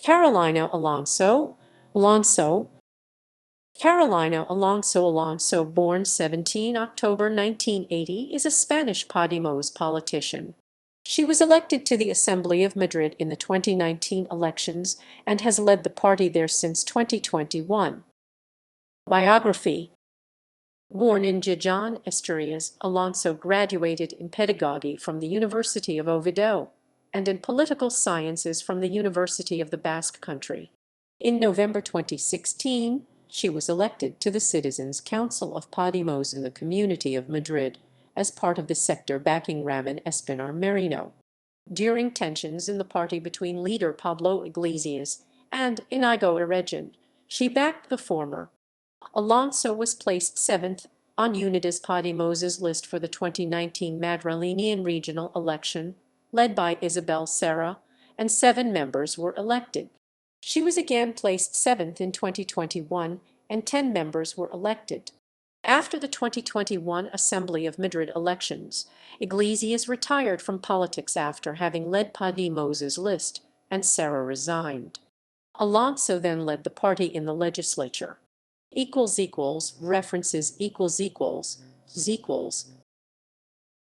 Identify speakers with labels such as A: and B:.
A: Carolina Alonso Alonso Carolina Alonso Alonso, born 17 October 1980, is a Spanish Podemos politician. She was elected to the Assembly of Madrid in the 2019 elections and has led the party there since 2021. Biography. Born in Gijón, Asturias, Alonso graduated in pedagogy from the University of Oviedo and in political sciences from the University of the Basque Country. In November 2016, she was elected to the Citizens' Council of Podemos in the Community of Madrid as part of the sector backing Ramón Espinar Merino. During tensions in the party between leader Pablo Iglesias and Inigo Errejón, she backed the former. Alonso was placed 7th on Unidas Podemos's list for the 2019 Madrilenian regional election, led by Isabel Serra, and 7 members were elected. She was again placed 7th in 2021, and 10 members were elected. After the 2021 Assembly of Madrid elections, Iglesias retired from politics after having led Podemos's list, and Serra resigned. Alonso then led the party in the legislature. References